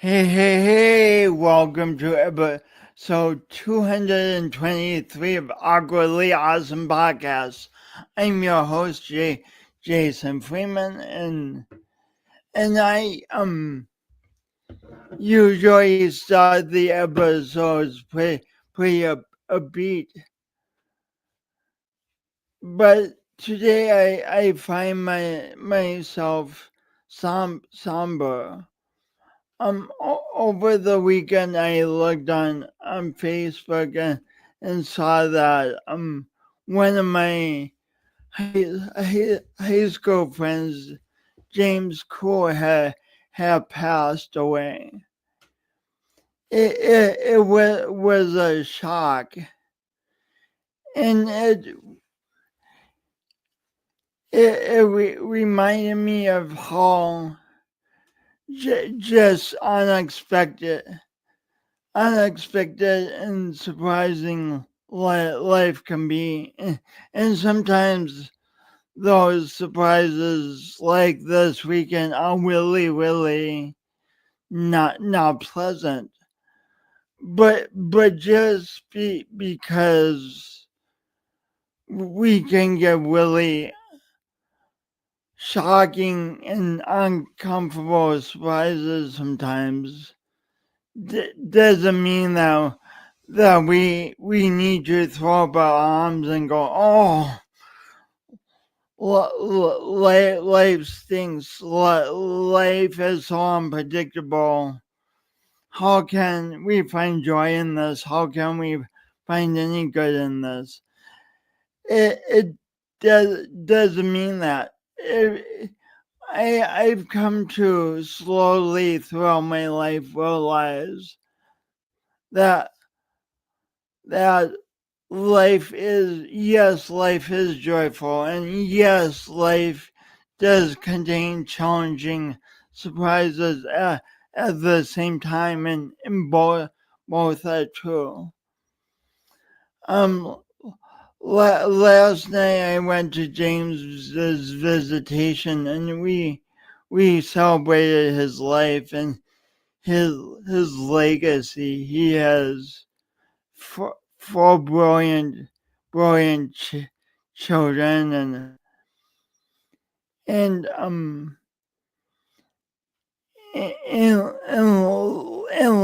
Hey, welcome to episode 223 of Awkwardly Awesome Podcast. I'm your host, Jason Freeman, and I usually start the episodes pretty upbeat, but today I find myself somber. Over the weekend, I looked on Facebook and saw that one of my high school friends, James Cool, had passed away. It was a shock, and it reminded me of how just unexpected and surprising life can be. And sometimes those surprises like this weekend are really not pleasant. But just because we can get really shocking and uncomfortable surprises sometimes doesn't mean that we need to throw up our arms and go, oh, life stinks. Life is so unpredictable. How can we find joy in this? How can we find any good in this? It doesn't mean that. I've come to slowly throughout my life realize that that life is joyful, and yes, life does contain challenging surprises at the same time, and both are true. Um, last night I went to James's visitation, and we celebrated his life and his his legacy. He has four brilliant children, and and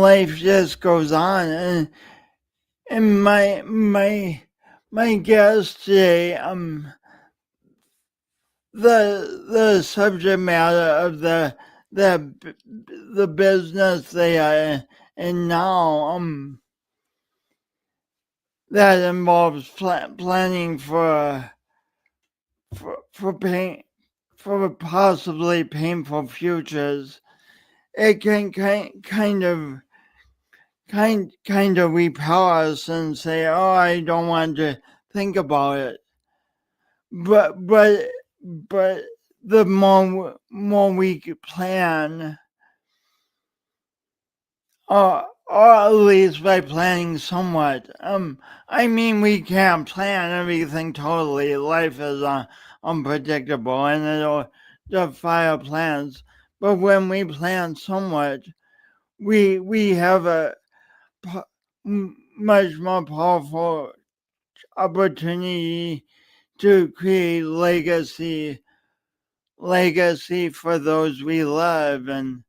life just goes on, and my guest today, the subject matter of the business they are in now, that involves planning for pain, for possibly painful futures. It can kind of repel us and say, "Oh, I don't want to think about it." But but the more we plan, or at least by planning somewhat. I mean, we can't plan everything totally. Life is unpredictable, and it'll defy our plans. But when we plan somewhat, we have a much more powerful opportunity to create legacy for those we love and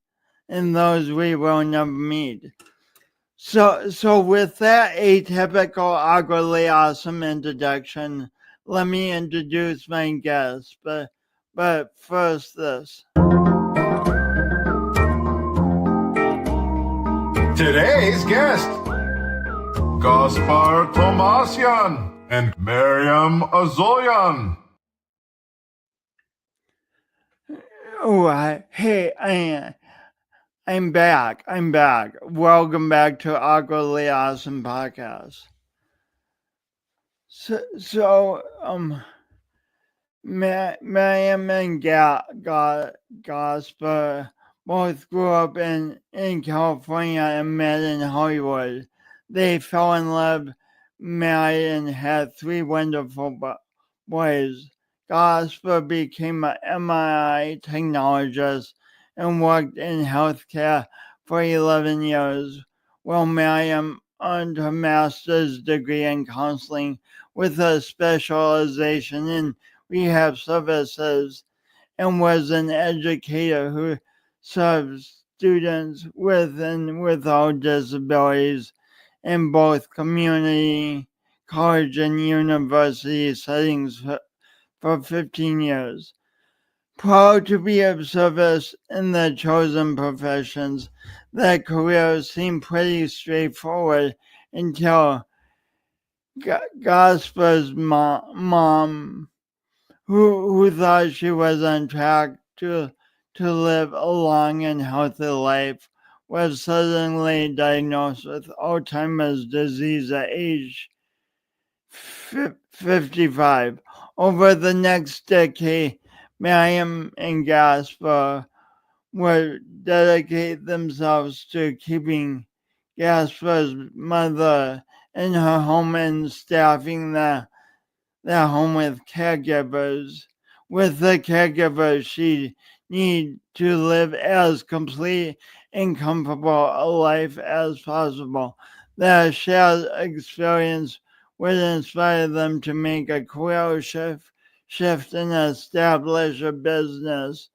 those we will never meet. So with that atypical, awkwardly awesome introduction, let me introduce my guest. But first, this. Today's guest, Gaspar Tovmasyan and Mariam Azolyan. Oh, I'm back. Welcome back to Awkwardly Awesome Podcast. So Mariam and Gaspar both grew up in California and met in Hollywood. They fell in love, married, and had three wonderful boys. Gaspar became an MRI technologist and worked in healthcare for 11 years, while Mariam earned her master's degree in counseling with a specialization in rehab services and was an educator who serves students with and without disabilities in both community, college, and university settings for 15 years. Proud to be of service in the chosen professions, that career seemed pretty straightforward until Gaspar's mom who thought she was on track to live a long and healthy life, was suddenly diagnosed with Alzheimer's disease at age 55. Over the next decade, Mariam and Gaspar would dedicate themselves to keeping Gaspar's mother in her home and staffing the home with caregivers. With the caregivers, she need to live as complete and comfortable a life as possible. The shared experience would inspire them to make a career shift and establish a business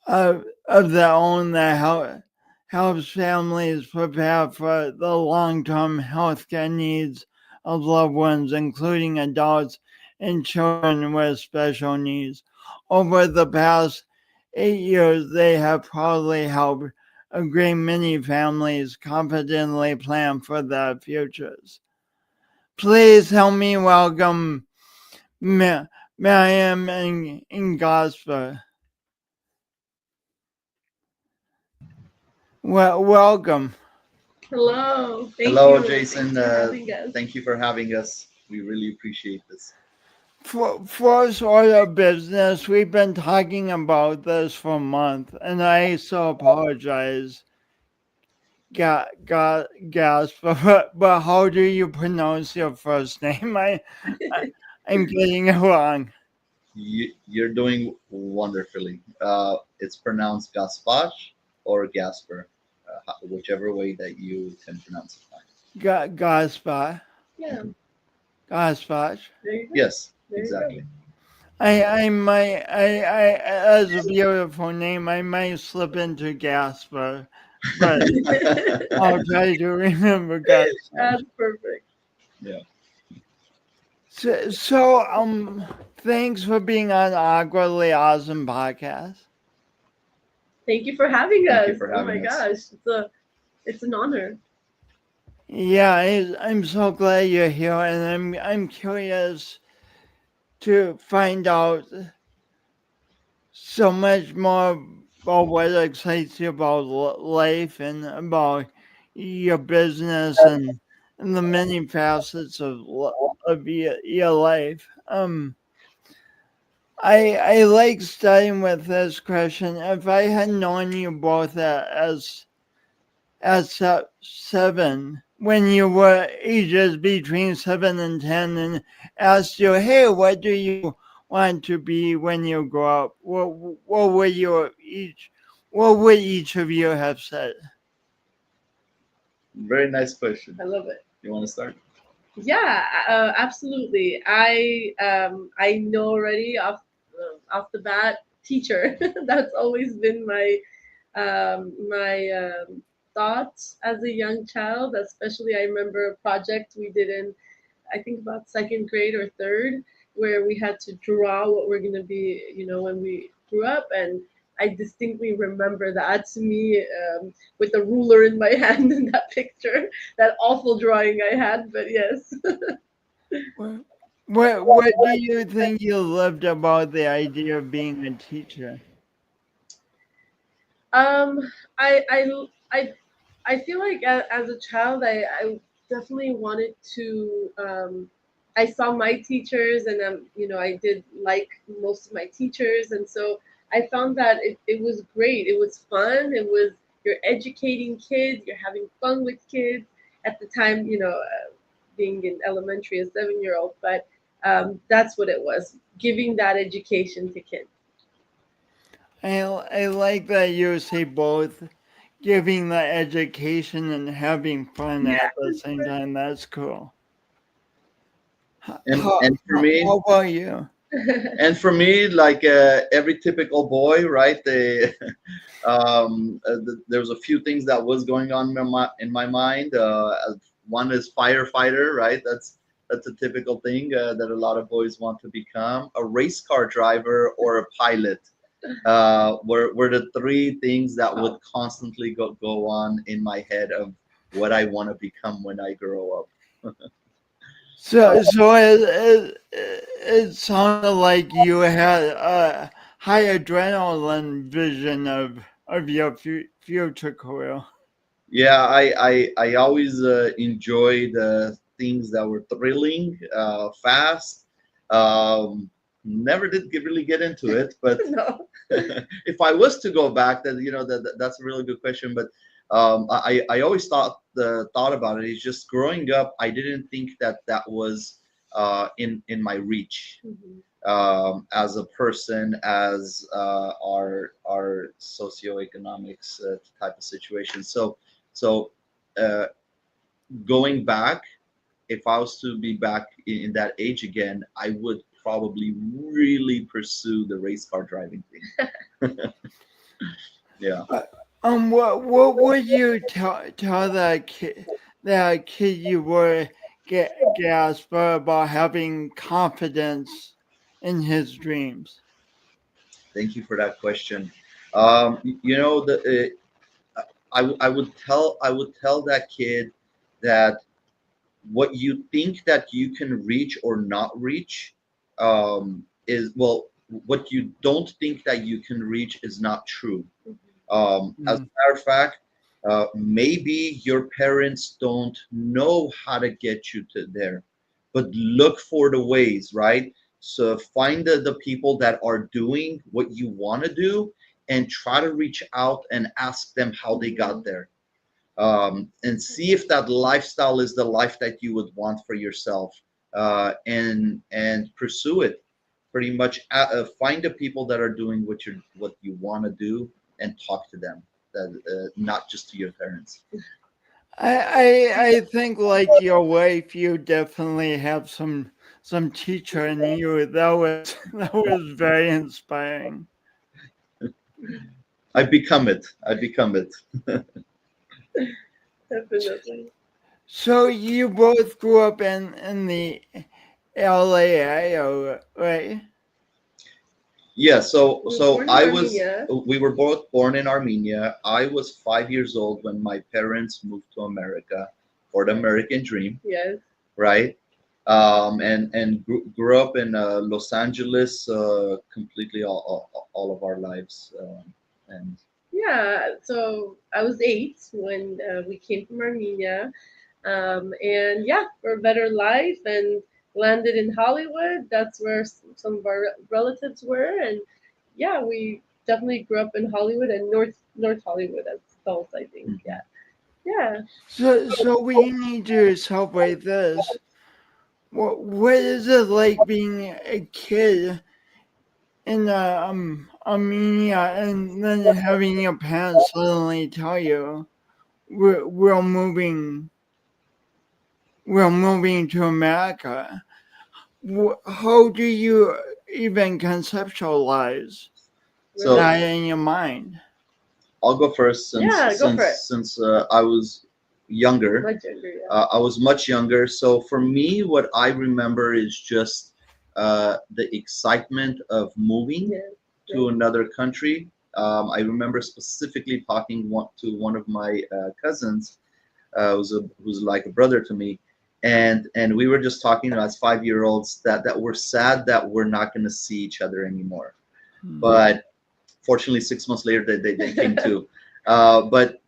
of their own that helps families prepare for the long-term healthcare needs of loved ones, including adults and children with special needs. Over the past 8 years, they have proudly helped a great many families confidently plan for their futures. Please help me welcome Mariam and Gaspar. Well, welcome. Hello. Hello, Thanks Jason. for having us. Thank you for having us. We really appreciate this. For sort of business, we've been talking about this for a month, and I so apologize, Gaspar, but how do you pronounce your first name? I'm getting it wrong. You're doing wonderfully. It's pronounced Gaspar or Gasper, whichever way that you can pronounce it. Fine. Gaspar. Yeah. Gaspar. There you go. Yes, There you exactly. I might, as a beautiful name, I might slip into Gaspar, but I'll try to remember Gaspar. That's perfect. Yeah. So, thanks for being on Awkwardly Awesome podcast. Thank you for having Thank us. you for Oh my having us. gosh, it's an honor. Yeah, I'm so glad you're here, and I'm curious to find out so much more about what excites you about life and about your business and the many facets of your life. I like starting with this question. If I had known you both at 7, when you were ages between 7 and 10, and asked you, "Hey, what do you want to be when you grow up?" What would you each? What would each of you have said? Very nice question. I love it. You want to start? Yeah, absolutely. I know already off the bat, teacher. That's always been my thoughts as a young child. Especially, I remember a project we did in, I think, about second grade or third, where we had to draw what we're gonna be, when we grew up. And I distinctly remember that, to me, with a ruler in my hand in that picture, that awful drawing I had. But yes. What do you think you loved about the idea of being a teacher? Um, I I I I feel like as a child, I definitely wanted to. I saw my teachers, and I did like most of my teachers, and so I found that it was great. It was fun. You're educating kids. You're having fun with kids. At the time, being in elementary, a 7-year-old, but that's what it was, giving that education to kids. I like that you say both. giving the education and having fun Yeah. at the same time. That's cool. And for me, How about you? and for me, like every typical boy, right? There was a few things that was going on in my mind. One is firefighter, right? That's a typical thing that a lot of boys want to become. A race car driver or a pilot were the three things that would constantly go on in my head of what I want to become when I grow up. So it sounded like you had a high adrenaline vision of your future career. Yeah, I always enjoyed things that were thrilling, fast. Never did really get into it, but No. if I was to go back, then that's a really good question. But I always thought about it. It's just growing up, I didn't think that was in my reach Mhm. as a person, as our socioeconomics type of situation. So uh, going back, if I was to be back in that age again, I would probably really pursue the race car driving thing. Yeah. What would you tell that kid you were, Gaspar, about having confidence in his dreams? Thank you for that question. The I would tell that kid that what you think that you can reach or not reach is, well, what you don't think that you can reach is not true. As a Mm. matter of fact, maybe your parents don't know how to get you to there, but look for the ways, right? So find the people that are doing what you want to do and try to reach out and ask them how they got there, and see if that lifestyle is the life that you would want for yourself, and pursue it. Pretty much, find the people that are doing what you want to do and talk to them. That not just to your parents. I think like your wife, you definitely have some teacher in you. That was that was very inspiring. I become it. I become it. Definitely. So you both grew up in the LA area, right? Yeah. So We were so born in I was. Armenia. We were both born in Armenia. I was 5 years old when my parents moved to America for the American dream, Yes. right? And grew up in Los Angeles completely all of our lives. And Yeah. So I was 8 when we came from Armenia. And yeah, for a better life and landed in Hollywood. That's where some of our relatives were. And yeah, we definitely grew up in Hollywood and North Hollywood as adults, I think. mhm. Yeah. Yeah. So we need to celebrate this. What is it like being a kid in Armenia and then having your parents suddenly tell you we're moving to America? How do you even conceptualize So Really? that in your mind? I'll go first, since Yeah, go for it. I was younger. Much younger, yeah. I was much younger. So for me, what I remember is just the excitement of moving Yes. to another country. I remember specifically talking to one of my cousins, who's like a brother to me, and we were just talking as 5 year olds that we're sad that we're not going to see each other anymore. Hmm. But fortunately, 6 months later, they came too. But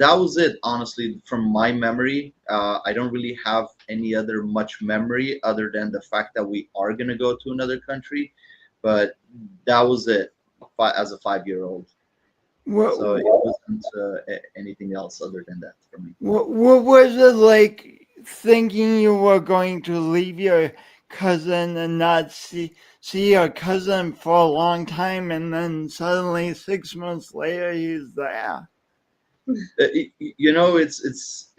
that was it, honestly, from my memory. I don't really have any other much memory other than the fact that we are going to go to another country. But that was it, as a 5 year old. What, So it wasn't anything else other than that for me. what was it like thinking you were going to leave your cousin and not see your cousin for a long time, and then suddenly 6 months later he's there? It's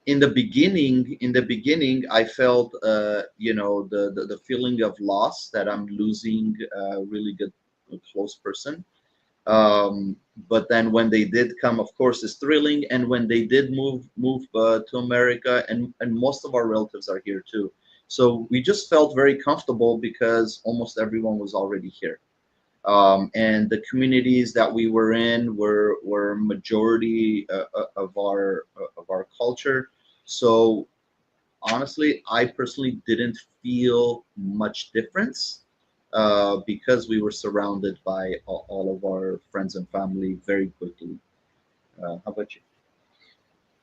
in the beginning I felt the feeling of loss, that I'm losing a really good close person. But then when they did come, of course, it's thrilling. And when they did move to America, and most of our relatives are here too, so we just felt very comfortable because almost everyone was already here. And the communities that we were in were majority of our culture. So honestly, I personally didn't feel much difference because we were surrounded by all of our friends and family very quickly. How about you?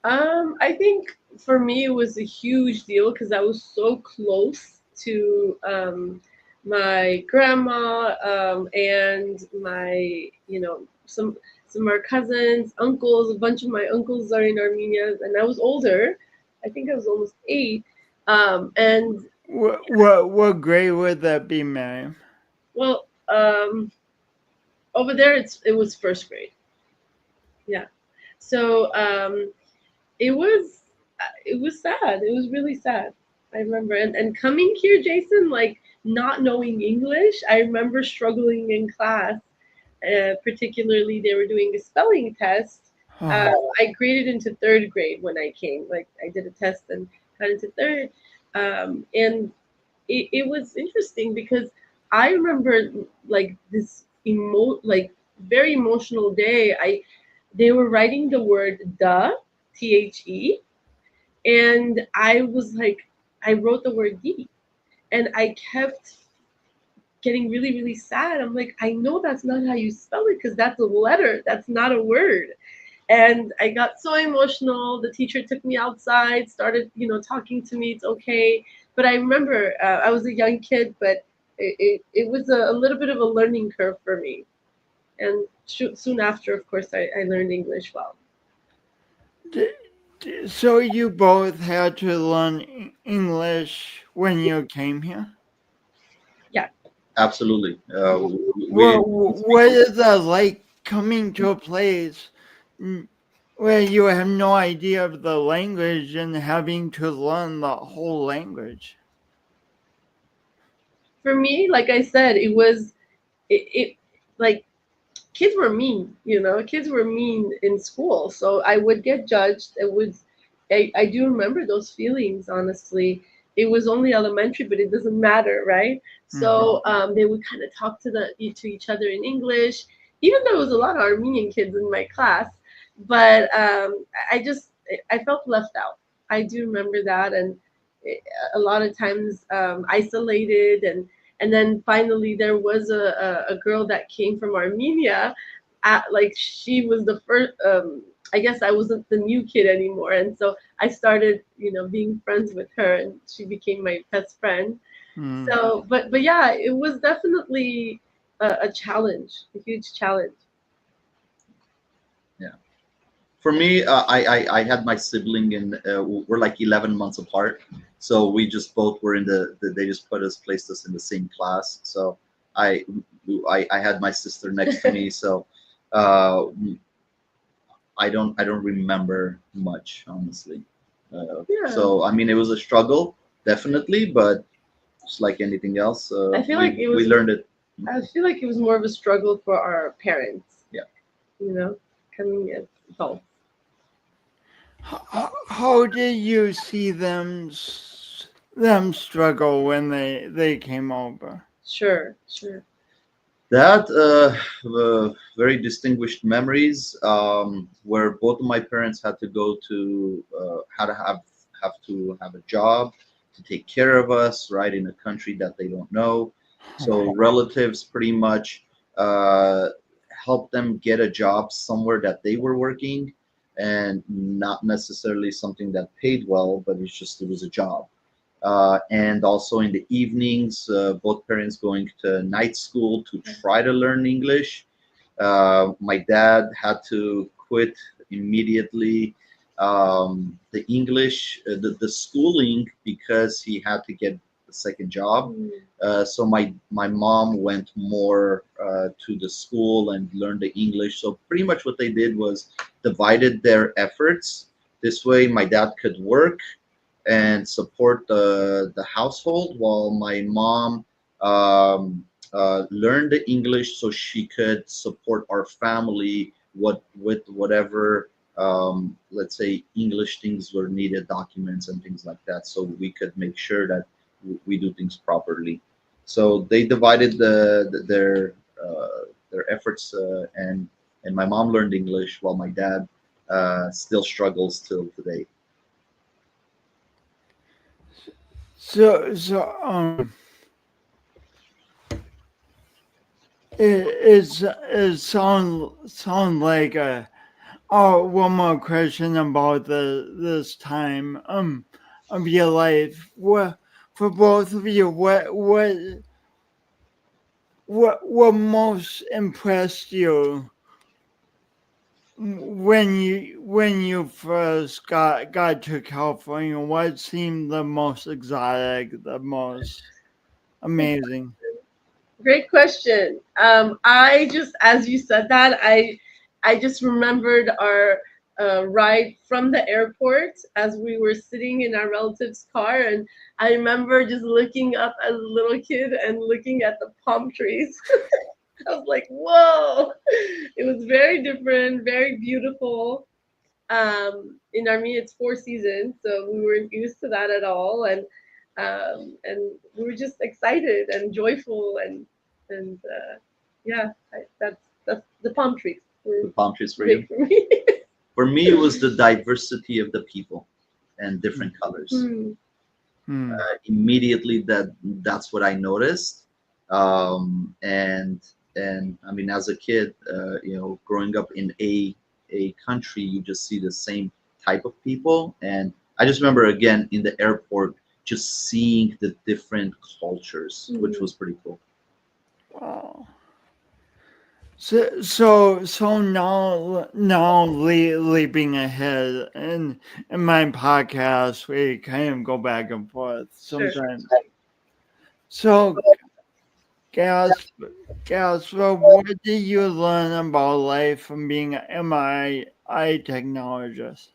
I think for me it was a huge deal because I was so close to my grandma, and my, some of our cousins, uncles. A bunch of my uncles are in Armenia, and I was older. I think I was almost 8. And What grade would that be, Mariam? well, over there it was first grade. Yeah. So it was it was sad. It was really sad. I remember, and coming here, Jason, like not knowing English, I remember struggling in class. Particularly, they were doing a spelling test. Oh, I graded into third grade when I came. Like I did a test and got into third, and it was interesting because I remember like this like very emotional day. They were writing the word the, and I was like, I wrote the word D, and I kept getting really, really sad. I'm like, I know that's not how you spell it because that's a letter, that's not a word. And I got so emotional. The teacher took me outside, started, talking to me. It's okay. But I remember I was a young kid, but it was a little bit of a learning curve for me. And soon after, of course, I learned English well. so you both had to learn English when you came here? Yeah. Absolutely. We What is that like coming to a place where you have no idea of the language and having to learn the whole language? For me, like I said, it like kids were mean, kids were mean in school, so I would get judged. I do remember those feelings, honestly. It was only elementary, but it doesn't matter, right? Hmm. So they would kind of talk to each other in English, even though there was a lot of Armenian kids in my class. But I felt left out. I do remember that. And a lot of times isolated. And then finally there was a girl that came from Armenia. Like she was the first. I guess I wasn't the new kid anymore, and so I started, being friends with her, and she became my best friend. Hmm. So, but yeah, it was definitely a challenge, a huge challenge. Yeah. For me, I had my sibling in. We're like 11 months apart, so we just both were in they just placed us in the same class. So I I had my sister next to me, so uh, I don't remember much, honestly. Yeah, So I mean, it was a struggle, definitely, but just like anything else, I feel like it we was. learned it. I feel like it was more of a struggle for our parents. Yeah. You know, coming as adults. How did you see them struggle when they came over? Sure, sure. That very distinguished memories, where both of my parents had to go to had to have a job to take care of us, right, in a country that they don't know. So relatives pretty much uh, helped them get a job somewhere that they were working, and not necessarily something that paid well, but it was a job. And also in the evenings, both parents going to night school to try to learn English. My dad had to quit immediately the English, the schooling, because he had to get second job. Mm. So my mom went more to the school and learned the English. So pretty much what they did was divided their efforts. This way, my dad could work and support the household while my mom learned the English so she could support our family with whatever let's say English things were needed, documents and things like that, so we could make sure that we do things properly. So they divided their efforts, and my mom learned English while my dad still struggles till today. So it sound like a. Oh, one more question about this time of your life. What for both of you? What most impressed you when you first got to California? What seemed the most exotic, the most amazing? Great question. I just, as you said that, I just remembered our ride from the airport as we were sitting in our relative's car, and I remember just looking up as a little kid and looking at the palm trees. I was like, "Whoa!" It was very different, very beautiful. In Armenia, it's 4 seasons, so we weren't used to that at all, and we were just excited and joyful, and yeah, that's the palm trees were The palm trees for you. big for me. For me, it was the diversity of the people and different colors. Hmm. Immediately, that's what I noticed. And I mean, as a kid, growing up in a country, you just see the same type of people. And I just remember again in the airport, just seeing the different cultures, which was pretty cool. Wow. So now leaping ahead in my podcast, we kind of go back and forth Sure. sometimes. So Gaspar, what did you learn about life from being an MRI technologist?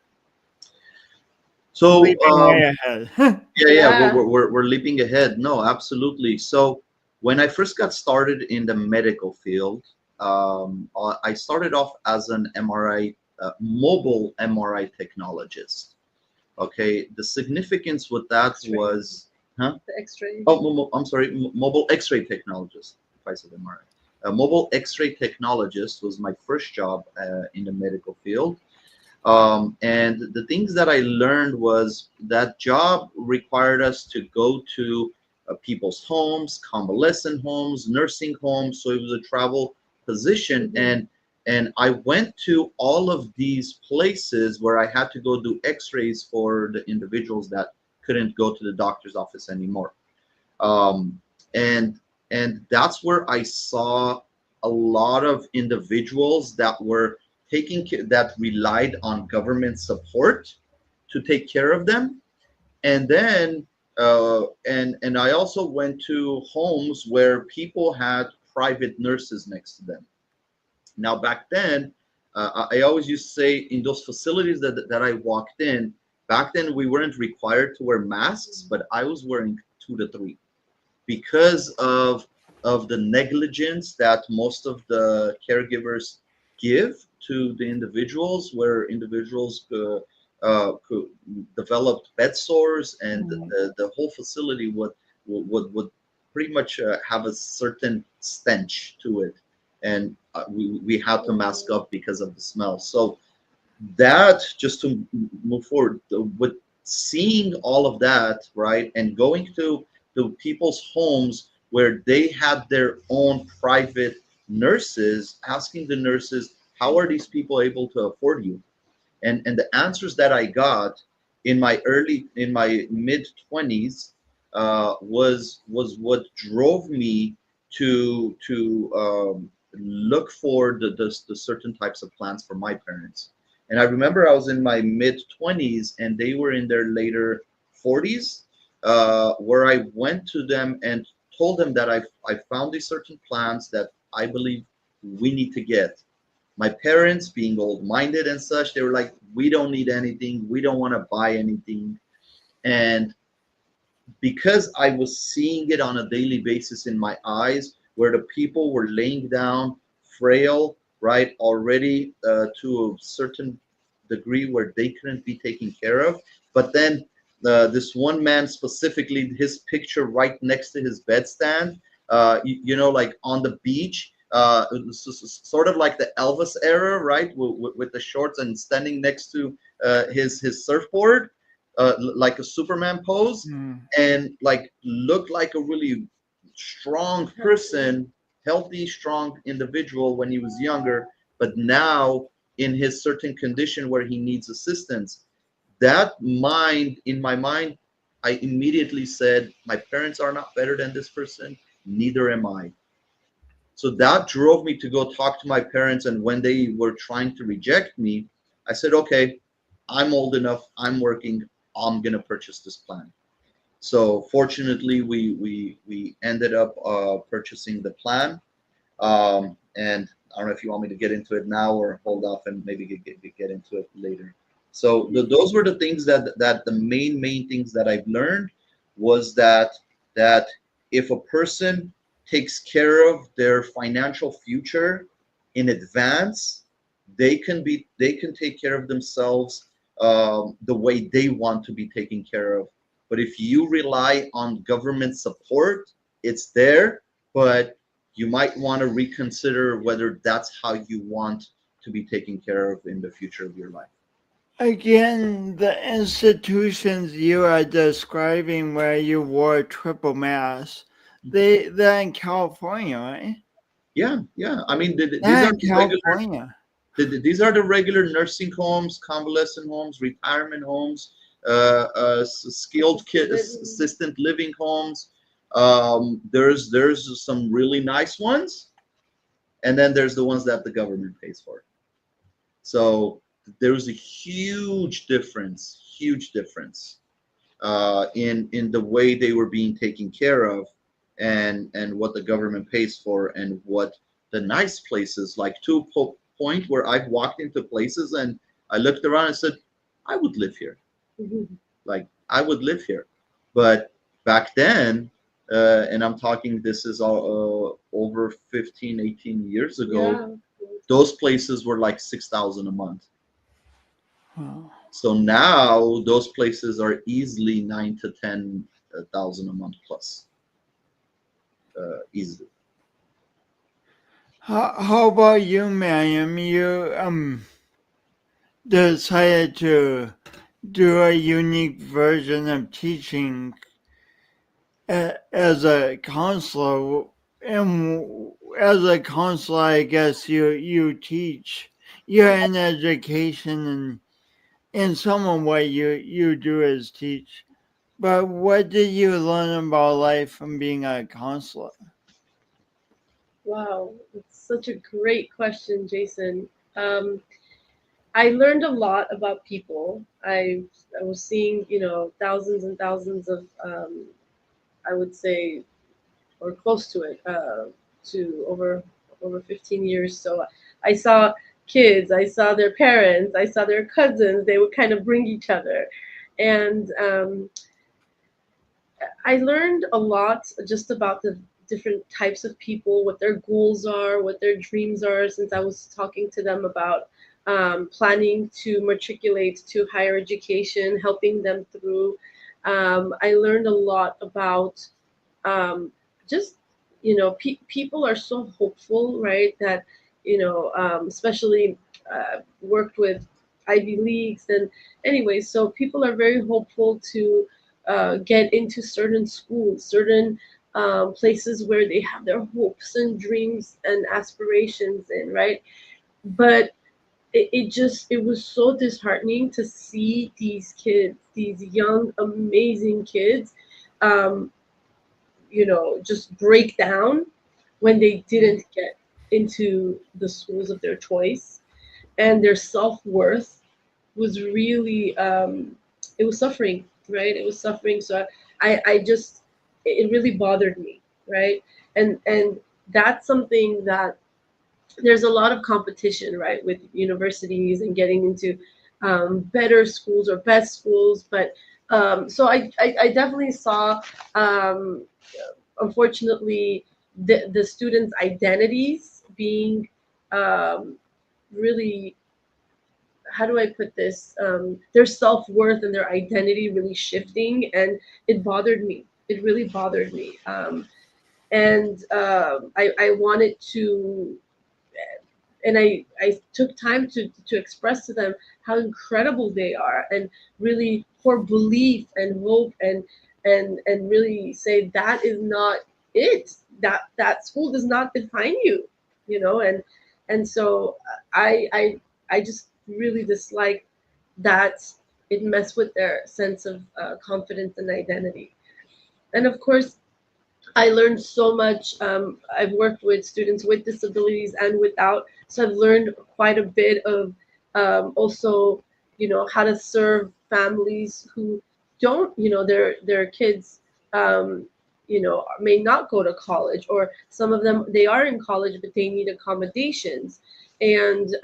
So Leaping way ahead. yeah, Yeah. we're leaping ahead. No, absolutely. So when I first got started in the medical field, I started off as an MRI, mobile MRI technologist. Okay, the significance with that X-ray. was, huh? The X-ray. Oh, I'm sorry, mobile X-ray technologist. If I said MRI, a mobile X-ray technologist was my first job in the medical field. And the things that I learned was that job required us to go to people's homes, convalescent homes, nursing homes. So it was a travel position, and I went to all of these places where I had to go do X-rays for the individuals that couldn't go to the doctor's office anymore. Um, and that's where I saw a lot of individuals that were that relied on government support to take care of them. And then and I also went to homes where people had private nurses next to them. Now back then, I always used to say in those facilities that I walked in, back then we weren't required to wear masks, but I was wearing 2 to 3 because of the negligence that most of the caregivers give to the individuals, where individuals could developed bed sores, and the whole facility would pretty much have a certain stench to it, and we had to mask up because of the smell. So that, just to move forward with seeing all of that, right, and going to people's homes where they had their own private nurses, asking the nurses, how are these people able to afford you? And the answers that I got in my mid 20s was what drove me to look for the certain types of plans for my parents. And I remember I was in my mid 20s and they were in their later 40s. where I went to them and told them that I found these certain plans that I believe we need to get. My parents, being old-minded and such, they were like, we don't need anything. We don't want to buy anything. And because I was seeing it on a daily basis in my eyes, where the people were laying down, frail, right, already to a certain degree where they couldn't be taken care of. But then this one man specifically, his picture right next to his bedstand, like on the beach, sort of like the Elvis era, right, with the shorts and standing next to his surfboard, like a Superman pose, Mm. and like looked like a really strong person, healthy, strong individual when he was younger, but now in his certain condition where he needs assistance. That mind, in my mind, I immediately said, my parents are not better than this person, neither am I. So that drove me to go talk to my parents. And when they were trying to reject me, I said, okay, I'm old enough, I'm working, I'm going to purchase this plan. So fortunately, we ended up purchasing the plan. And I don't know if you want me to get into it now or hold off and maybe get into it later. So those were the things that the main things that I've learned was that if a person takes care of their financial future in advance, they can take care of themselves the way they want to be taken care of. But if you rely on government support, it's there, but you might want to reconsider whether that's how you want to be taken care of in the future of your life. Again, the institutions you are describing where you wore triple mask, they're in California, right? Yeah, yeah. I mean, these They're are in the regular California. these are the regular nursing homes, convalescent homes, retirement homes, skilled kid assistant living homes. There's some really nice ones, and then there's the ones that the government pays for. So there's a huge difference in the way they were being taken care of, and what the government pays for, and what the nice places, like to a point where I've walked into places and I looked around and said, I would live here. Like I would live here. But back then, and I'm talking this is all over 15, 18 years ago, Yeah. those places were like 6,000 a month. Wow. So now those places are easily 9 to 10 thousand a month plus, easily. How about you, Mariam? You decided to do a unique version of teaching as a counselor, and as a counselor, I guess you teach. You're in education, and in some way you do is teach. But what did you learn about life from being a counselor? Wow, it's such a great question, Jason. Um, I learned a lot about people. I was seeing, thousands and thousands of, I would say, or close to it, to over 15 years. So I saw kids, I saw their parents, I saw their cousins. They would kind of bring each other, and I learned a lot just about the different types of people, what their goals are, what their dreams are, since I was talking to them about planning to matriculate to higher education, helping them through. I learned a lot about um, just, people are so hopeful, right? That, especially worked with Ivy Leagues. And anyway, so people are very hopeful to get into certain schools, certain places where they have their hopes and dreams and aspirations in, right? But it was so disheartening to see these kids, these young, amazing kids, um, just break down when they didn't get into the schools of their choice, and their self-worth was really, it was suffering, right? It was suffering. So I just, it really bothered me, right? And that's something that there's a lot of competition, right, with universities and getting into better schools or best schools. But so I definitely saw, um, unfortunately, the students' identities being um, really, how do I put this? Their self worth and their identity really shifting, and it bothered me. It really bothered me, and I wanted to, and I took time to express to them how incredible they are, and really pour belief and hope, and really say that is not it. That school does not define you, you know. And so I just really dislike that it messed with their sense of confidence and identity. And of course, I learned so much. I've worked with students with disabilities and without, so I've learned quite a bit of, also, how to serve families who don't, their kids, may not go to college, or some of them, they are in college but they need accommodations, and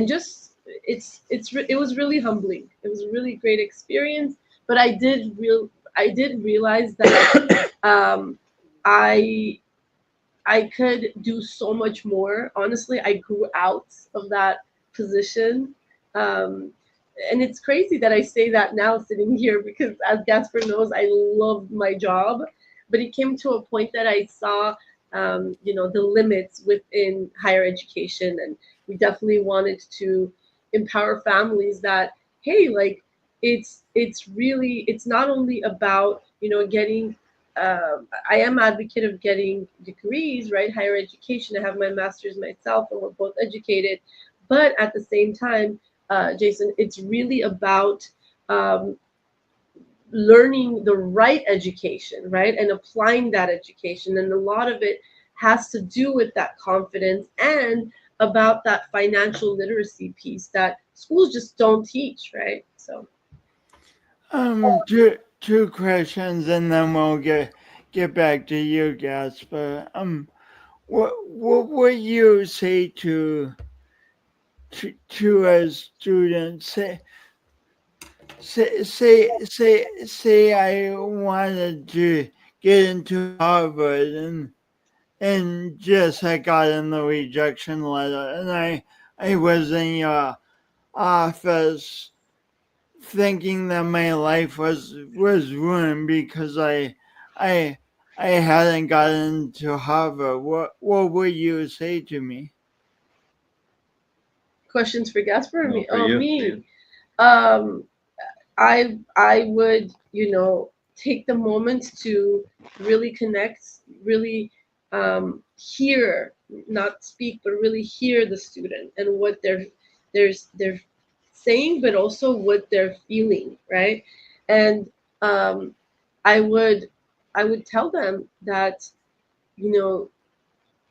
just, it was really humbling. It was a really great experience, but I did realize that I I could do so much more. Honestly, I grew out of that position. Um, and it's crazy that I say that now sitting here, because as Gaspar knows, I loved my job. But it came to a point that I saw, the limits within higher education. And we definitely wanted to empower families that, hey, like, it's not only about, getting, I am advocate of getting degrees, right? Higher education. I have my master's myself, and we're both educated. But at the same time, Jason, it's really about um, learning the right education, right, and applying that education. And a lot of it has to do with that confidence and about that financial literacy piece that schools just don't teach, right? So. Two questions, and then we'll get back to you, Gaspar. What would you say to a student? Say I wanted to get into Harvard, and just I got in the rejection letter, and I was in your office thinking that my life was ruined because I I hadn't gotten to Harvard. What would you say to me? Questions for Gaspar or No, me? for Oh, you. me. Um, I would, take the moment to really connect, really hear, not speak, but really hear the student and what they're saying, but also what they're feeling, right? And um, I would I would tell them that, you know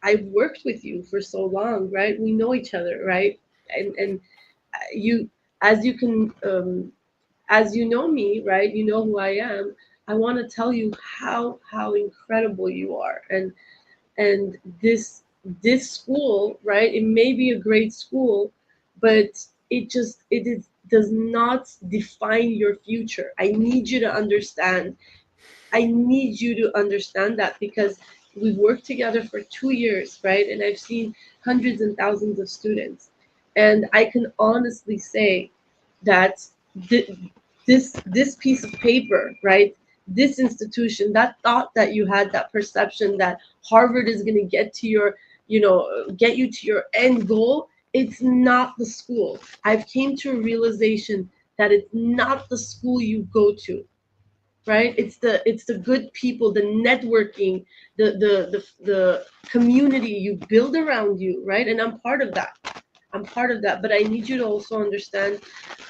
I've worked with you for so long, right? We know each other, right? And you, as you can, as you know me, right? You know who I am. I want to tell you how incredible you are, and this school, right? It may be a great school, but it does not define your future. I need you to understand. I need you to understand that, because we've worked together for 2 years, right? And I've seen hundreds and thousands of students. And I can honestly say that this piece of paper, right? This institution, that thought that you had, that perception that Harvard is going to get you to your end goal, it's not the school. I've came to a realization that it's not the school you go to, right? It's the good people, the networking, the community you build around you, right? And I'm part of that. But I need you to also understand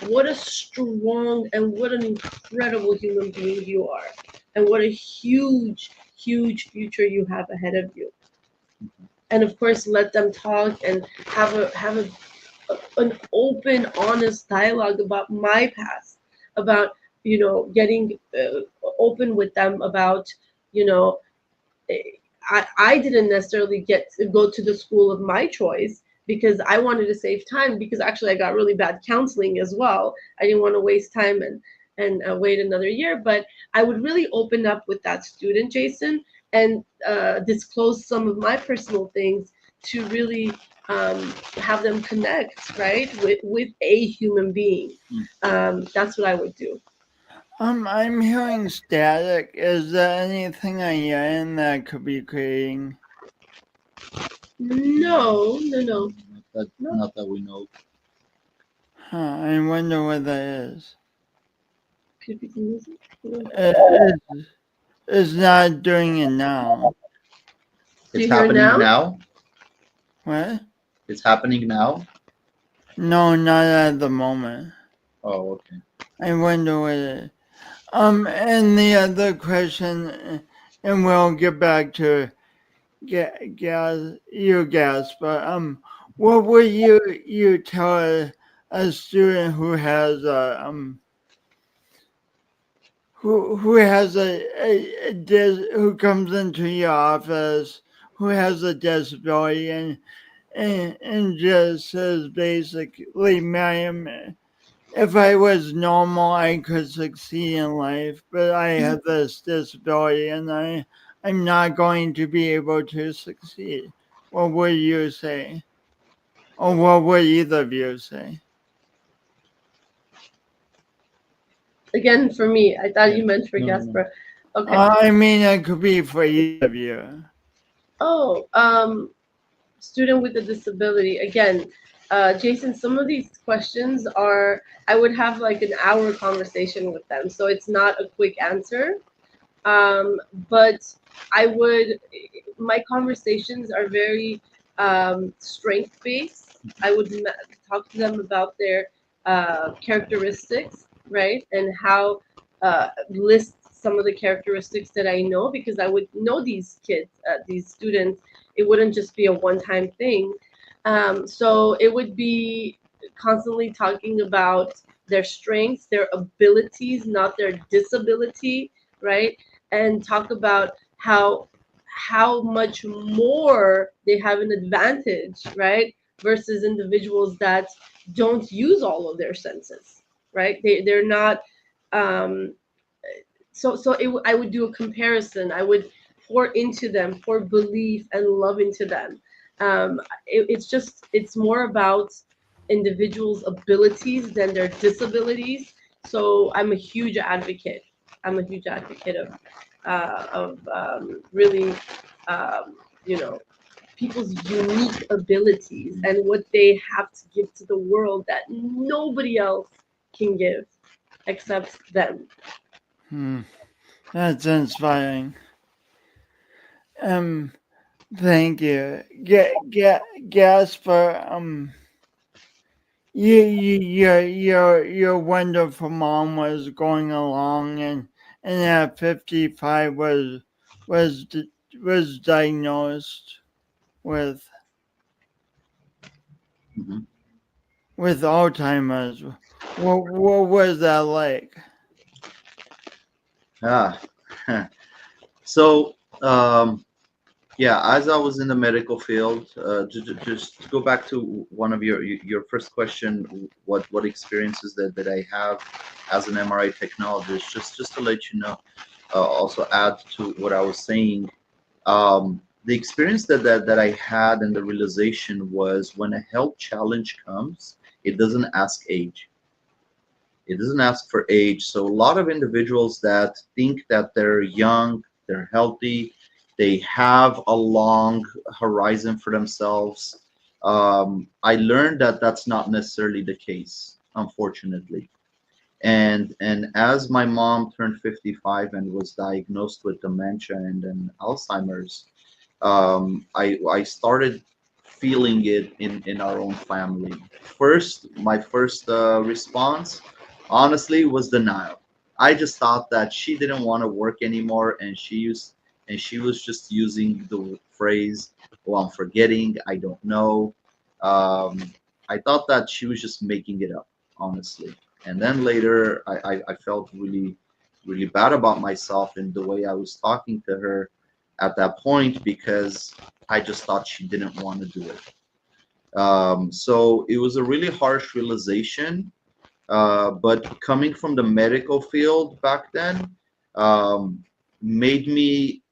what a strong and what an incredible human being you are, and what a huge future you have ahead of you. And of course, let them talk and an open, honest dialogue about my past, about getting open with them about, you know, I didn't necessarily get to go to the school of my choice because I wanted to save time, because actually I got really bad counseling as well. I didn't want to waste time and wait another year. But I would really open up with that student, Jason, and disclose some of my personal things to really have them connect, right, with a human being. That's what I would do. I'm hearing static. Is there anything on your end that could be creating? No. Not that we know. Huh, I wonder what that is. Could be the music. It's not doing it now. Do It's you hear happening now? now. What? It's happening now. No, not at the moment. Oh, okay. I wonder what it is. And the other question, and we'll get back to Gaspar. What would you tell a student who has who has who comes into your office who has a disability and just says basically, Mariam, if I was normal, I could succeed in life, but I have this disability and I'm not going to be able to succeed. What would you say? Or what would either of you say? Again, for me, I thought you meant for No, no, no. Gaspar. Okay. I mean, it could be for either of you. Oh, student with a disability. Again, Jason, some of these questions are, I would have like an hour conversation with them. So it's not a quick answer. But I would, my conversations are very strength based. I would talk to them about their characteristics, right? And how list some of the characteristics that I know, because I would know these kids, these students. It wouldn't just be a one time thing. So it would be constantly talking about their strengths, their abilities, not their disability, right? And talk about how much more they have an advantage, right, versus individuals that don't use all of their senses, right? They're not. Um, I would do a comparison. I would pour into them, pour belief and love into them. It's more about individuals' abilities than their disabilities. So I'm a huge advocate. I'm a huge advocate of really, you know, people's unique abilities and what they have to give to the world that nobody else can give except them. That's inspiring. Thank you. Gaspar, your wonderful mom was going along and at 55 was was diagnosed with Hmm. with Alzheimer's. What was that like? Ah. So, yeah, as I was in the medical field, just to go back to one of your first question, what experiences that I have as an MRI technologist, just to let you know, also add to what I was saying. The experience that I had and the realization was when a health challenge comes, it doesn't ask age. It doesn't ask for age. So a lot of individuals that think that they're young, they're healthy, they have a long horizon for themselves. I learned that that's not necessarily the case, unfortunately. And as my mom turned 55 and was diagnosed with dementia and then Alzheimer's, I started feeling it in our own family. My first response, honestly, was denial. I just thought that she didn't want to work anymore, and she was just using the phrase, "Oh, I'm forgetting. I don't know." I thought that she was just making it up, honestly. And then later, I felt really, really bad about myself in the way I was talking to her at that point, because I just thought she didn't want to do it. So it was a really harsh realization. But coming from the medical field back then, um, made me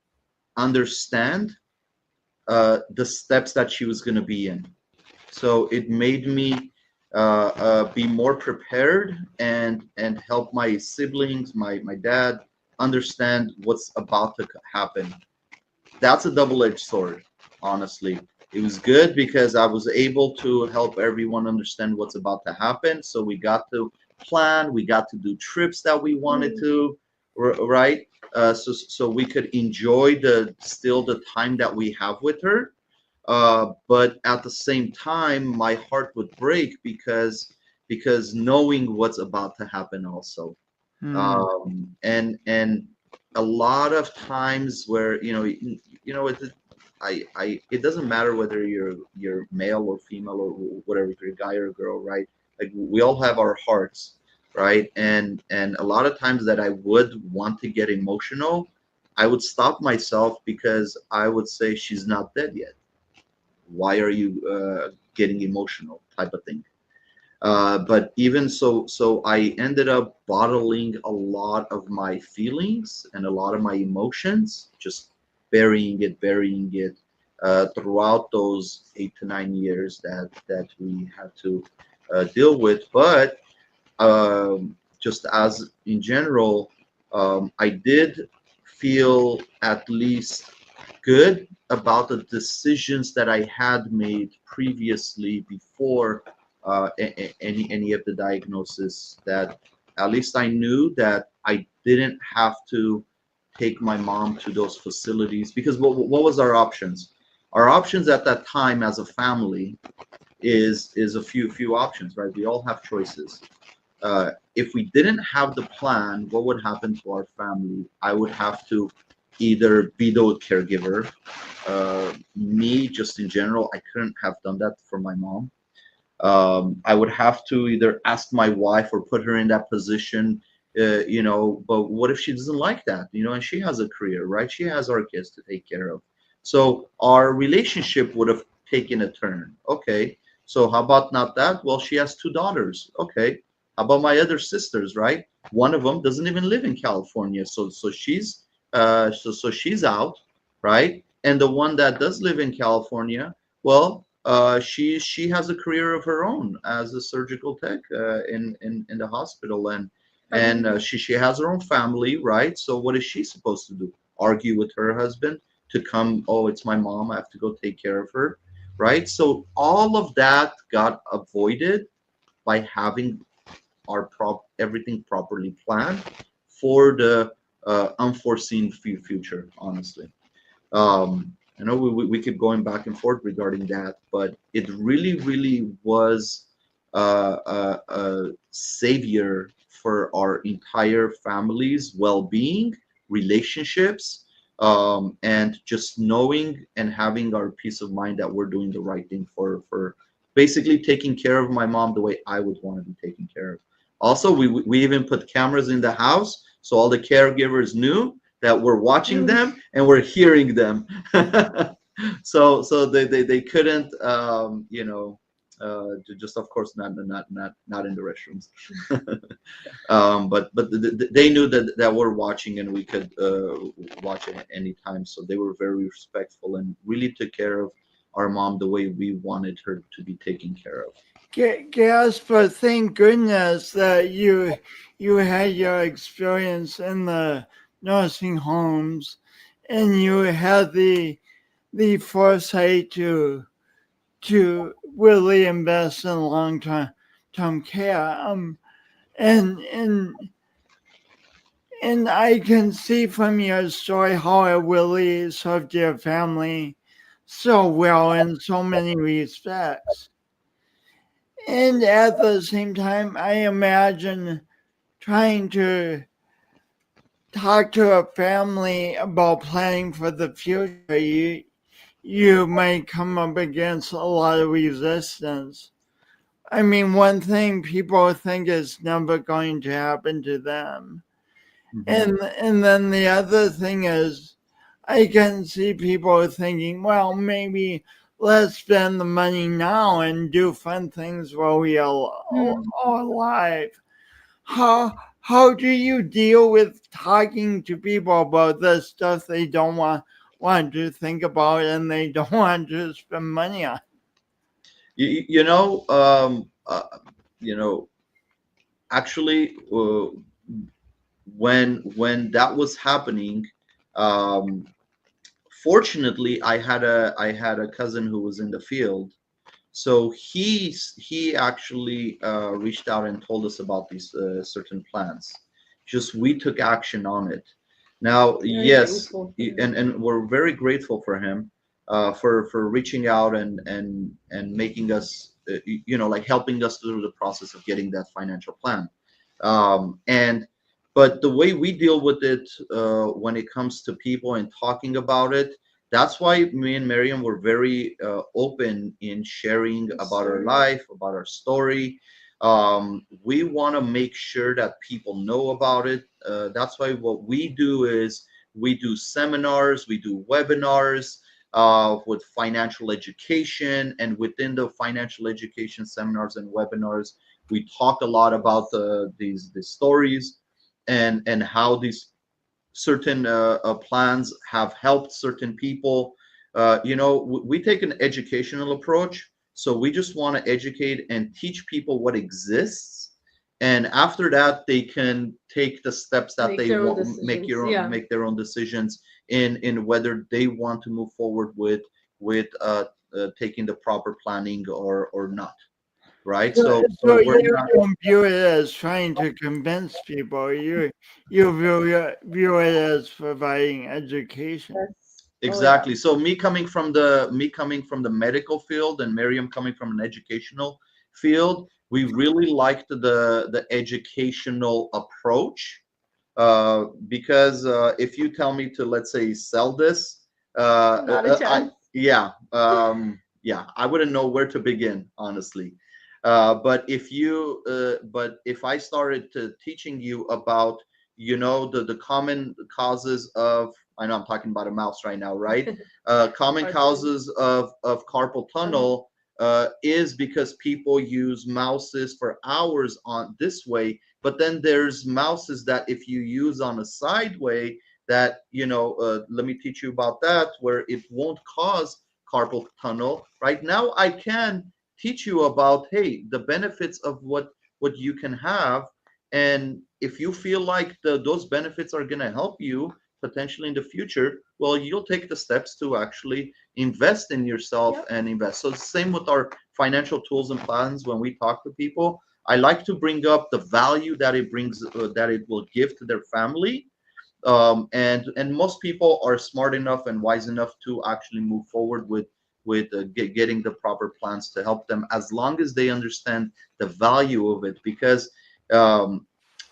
understand the steps that she was going to be in. So it made me be more prepared, and help my siblings, my dad, understand what's about to happen. That's a double-edged sword, honestly. It was good because I was able to help everyone understand what's about to happen. So we got to plan, we got to do trips that we wanted to, right? So we could enjoy the time that we have with her. But at the same time, my heart would break, because knowing what's about to happen also. Hmm. And a lot of times where it doesn't matter whether you're male or female or whatever, if you're a guy or a girl, right? Like, we all have our hearts, right? And a lot of times that I would want to get emotional, I would stop myself, because I would say, she's not dead yet. Why are you getting emotional, type of thing. But even so I ended up bottling a lot of my feelings and a lot of my emotions, just burying it throughout those 8 to 9 years that we had to deal with. But just as in general, I did feel at least good about the decisions that I had made previously, before any of the diagnosis, that at least I knew that I didn't have to take my mom to those facilities, because what was our options? Our options at that time as a family is a few options, right? We all have choices. If we didn't have the plan, what would happen to our family? I would have to either be the caregiver. Me, just in general, I couldn't have done that for my mom. I would have to either ask my wife or put her in that position, but what if she doesn't like that? And she has a career, right? She has our kids to take care of. So our relationship would have taken a turn. Okay, so how about not that? Well, she has two daughters. Okay, how about my other sisters, right? One of them doesn't even live in California, so she's out, right? And the one that does live in California, well, she has a career of her own as a surgical tech in the hospital, and she has her own family, right? So what is she supposed to do? Argue with her husband to come? Oh, it's my mom. I have to go take care of her, right? So all of that got avoided by having everything properly planned for the unforeseen future. Honestly. I know we keep going back and forth regarding that, but it really, really was a savior for our entire family's well-being, relationships, and just knowing and having our peace of mind that we're doing the right thing for basically taking care of my mom the way I would want to be taken care of. Also, we even put cameras in the house so all the caregivers knew that we're watching them and we're hearing them. So they couldn't just, of course, not in the restrooms. But they knew that we're watching, and we could watch it at any time. So they were very respectful and really took care of our mom the way we wanted her to be taken care of. Gaspar, thank goodness that you had your experience in the nursing homes, and you had the foresight to really invest in long term care. And I can see from your story how it really served your family so well in so many respects. And at the same time, I imagine trying to talk to a family about planning for the future, you might come up against a lot of resistance. I mean, one thing people think is never going to happen to them. Mhm. And then the other thing is, I can see people thinking, well, maybe let's spend the money now and do fun things while we are Hmm. all alive. How do you deal with talking to people about the stuff they don't want to think about and they don't want to spend money on? You know, you know, actually, when that was happening, um, fortunately, I had a cousin who was in the field, so he actually reached out and told us about these certain plans. Just we took action on it. Now, Very yes, thankful for him. and we're very grateful for him for reaching out and making us like helping us through the process of getting that financial plan. And but the way we deal with it when it comes to people and talking about it, that's why me and Miriam were very open in sharing The about our story. life, about our story. We want to make sure that people know about it. That's why what we do is we do seminars, we do webinars with financial education, and within the financial education seminars and webinars, we talk a lot about these stories and how these certain plans have helped certain people. We take an educational approach, so we just want to educate and teach people what exists, and after that they can take the steps that Make they their own want, decisions. Yeah. make their own decisions in whether they want to move forward with taking the proper planning or not, right? So, So so we're you not. don't view it as trying to convince people. You view it as providing education. Yes. Oh yeah. Exactly. So me coming from the medical field and Miriam coming from an educational field, we really liked the educational approach because if you tell me to, let's say, sell this, Not a I chance. yeah, I wouldn't know where to begin, honestly. But if I started teaching you about, the common causes of, I know I'm talking about a mouse right now, right? Common Cartoon. causes of carpal tunnel is because people use mouses for hours on this way, but then there's mouses that if you use on a side way, that let me teach you about that, where it won't cause carpal tunnel. Right now I can teach you about, hey, the benefits of what you can have, and if you feel like those benefits are going to help you potentially in the future, well, you'll take the steps to actually invest in yourself Yep. and invest. So same with our financial tools and plans. When we talk to people, I like to bring up the value that it brings, that it will give to their family, and most people are smart enough and wise enough to actually move forward with getting the proper plans to help them, as long as they understand the value of it. Because um,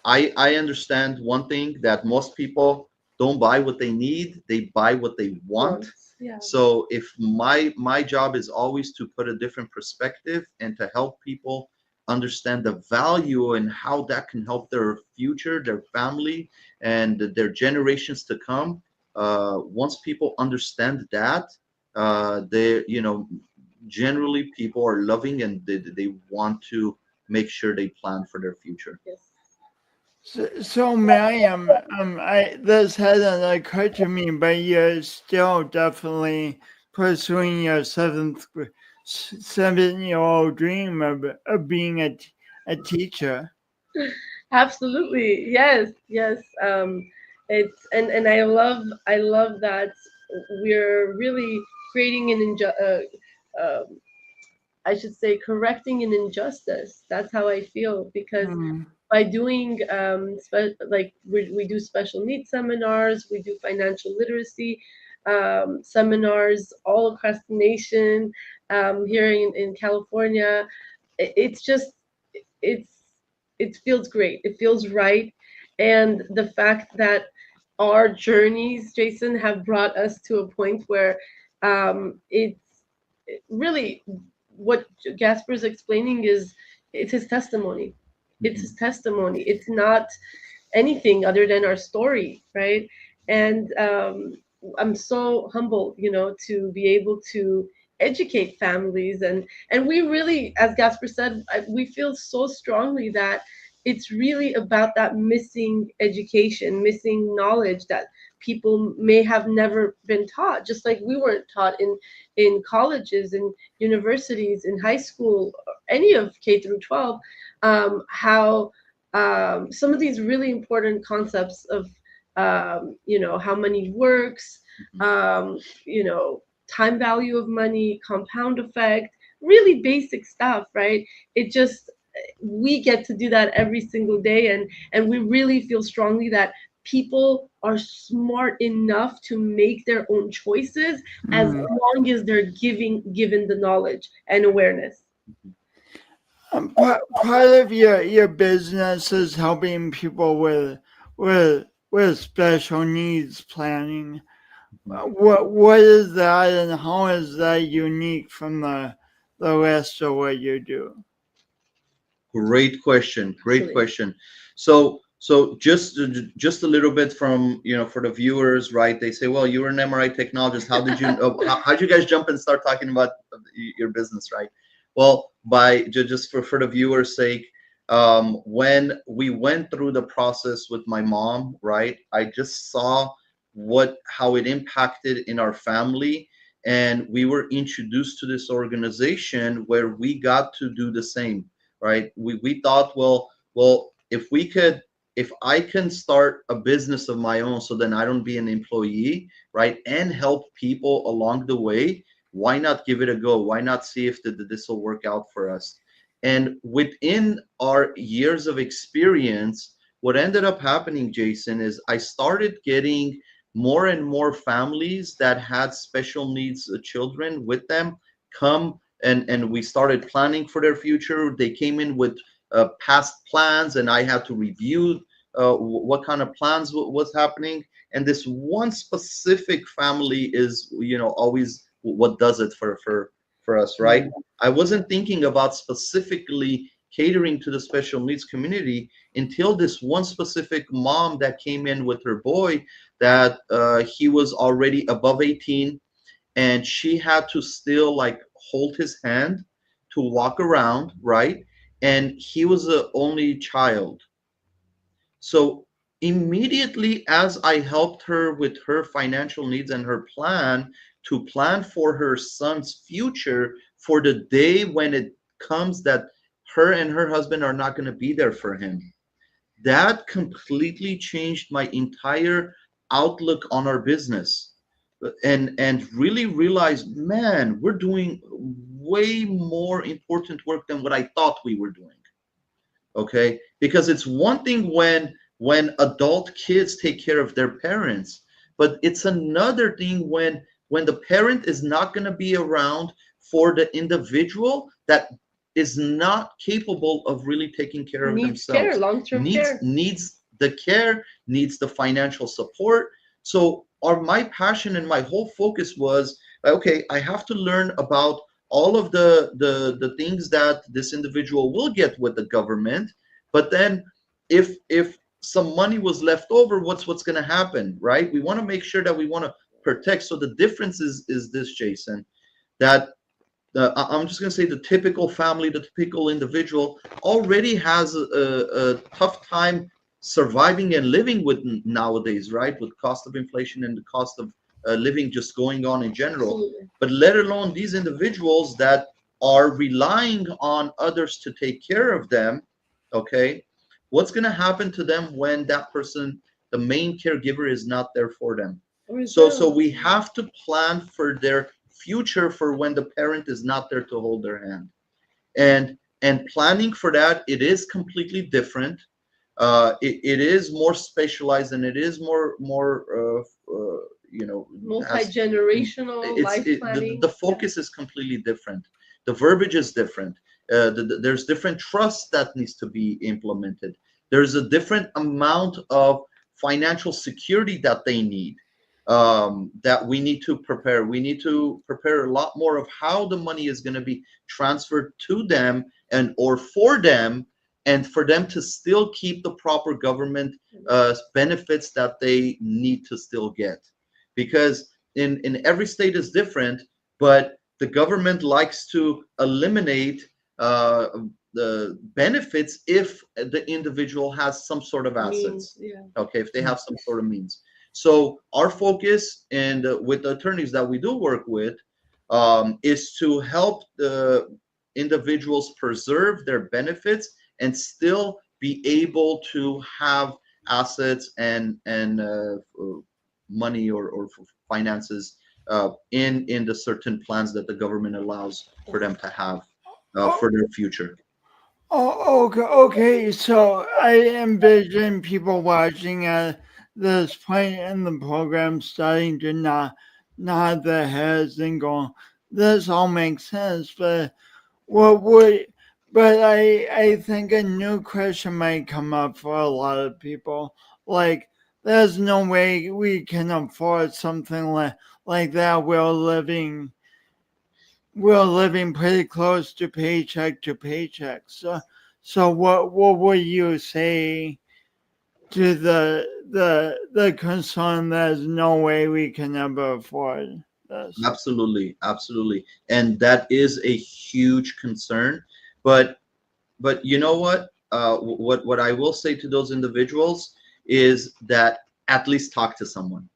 I understand one thing, that most people don't buy what they need; they buy what they want. Once. Yeah. So if my job is always to put a different perspective and to help people understand the value and how that can help their future, their family, and their generations to come. Once people understand that, they generally people are loving, and they want to make sure they plan for their future. Yes. So Mariam, this hadn't occurred to me, but you're still definitely pursuing your 7-year-old dream of being a teacher. Absolutely. Yes. Yes. It's and I love that we're really creating I should say correcting an injustice. That's how I feel, because Hmm. by doing like we do special needs seminars, we do financial literacy seminars all across the nation, here in California. It's just it's it feels great. It feels right, and the fact that our journeys, Jason, have brought us to a point where it's really what Gaspar is explaining is it's his testimony. It's Mhm. his testimony. It's not anything other than our story, right? And I'm so humbled, to be able to educate families, and we really, as Gaspar said, we feel so strongly that it's really about that missing education, missing knowledge that people may have never been taught, just like we weren't taught in colleges, in universities, in high school, any of K through 12, how some of these really important concepts of how money works, Mhm. time value of money, compound effect, really basic stuff, right? It just, we get to do that every single day, and we really feel strongly that people are smart enough to make their own choices as Mm. long as they're given the knowledge and awareness. Part of your business is helping people with special needs planning. Mhm. What is that, and how is that unique from the rest of what you do? Great question. Great Absolutely. question. So just a little bit from, for the viewers, right? They say, well, you were an MRI technologist. How did you how did you guys jump and start talking about your business, right? Well, by just for the viewers' sake, when we went through the process with my mom, right? I just saw how it impacted in our family, and we were introduced to this organization where we got to do the same, right? We thought, well, if I can start a business of my own, so then I don't be an employee, right, and help people along the way, why not give it a go? Why not see if this will work out for us? And within our years of experience, what ended up happening, Jason, is I started getting more and more families that had special needs children with them come, and we started planning for their future. They came in with past plans, and I had to review what kind of plans was happening. And this one specific family is, always what does it for us, right? Mm. I wasn't thinking about specifically catering to the special needs community until this one specific mom that came in with her boy, that he was already above 18, and she had to still like hold his hand to walk around, right? And he was the only child. So immediately, as I helped her with her financial needs and her plan to plan for her son's future, for the day when it comes that her and her husband are not going to be there for him, that completely changed my entire outlook on our business, and really realized, man, we're doing way more important work than what I thought we were doing. Okay, because it's one thing when adult kids take care of their parents, but it's another thing when the parent is not going to be around for the individual that is not capable of really taking care of Needs care, themselves, long-term needs care. needs the care, needs the financial support. So my passion and my whole focus was, okay, I have to learn about all of the things that this individual will get with the government. But then if some money was left over, what's going to happen, right? We want to make sure that we want to protect. So the difference is this, Jason, that I'm just going to say the typical family, the typical individual already has a tough time surviving and living with nowadays, right? With cost of inflation and the cost of living just going on in general. Absolutely. But let alone these individuals that are relying on others to take care of them, okay? What's going to happen to them when that person, the main caregiver, is not there for them? So we have to plan for their future, for when the parent is not there to hold their hand, and planning for that, it is completely different. It is more specialized, and it is more has Multi-generational life the planning. Yeah. focus is completely different. The verbiage is different. There's different trust that needs to be implemented. There's a different amount of financial security that they need, that we need to prepare. We need to prepare a lot more of how the money is going to be transferred to them, and or for them, and for them to still keep the proper government benefits that they need to still get. Because in every state is different, but the government likes to eliminate uh, the benefits if the individual has some sort of assets. Okay, if they have some sort of means. So our focus, and with the attorneys that we do work with, is to help the individuals preserve their benefits and still be able to have assets and money or finances in the certain plans that the government allows for them to have for their future. Oh, okay, okay. So I envision people watching at this point in the program starting to nod their heads and go, "This all makes sense." But what would? But I think a new question might come up for a lot of people. Like, there's no way we can afford something like that. We're living pretty close to paycheck. So what would you say to the concern there's no way we can ever afford this? Absolutely, and that is a huge concern. But you know what? What I will say to those individuals is that at least talk to someone,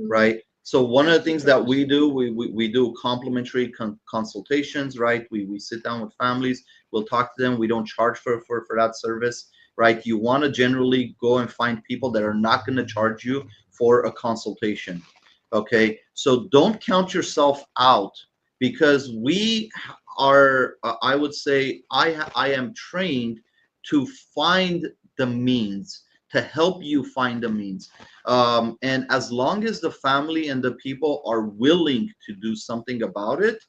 right? So one of the things that we do, we do complimentary consultations, right? We sit down with families, we'll talk to them. We don't charge for that service, right? You want to generally go and find people that are not going to charge you for a consultation. Okay, so don't count yourself out, because we are, I would say, I am trained to find the means, to help you find the means. And as long as the family and the people are willing to do something about it,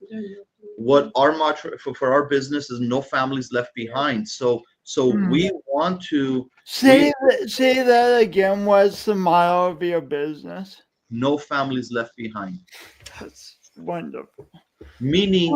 what our motto for our business is no families left behind. So we want to say that again. What's the motto of your business? no families left behind. That's wonderful. Meaning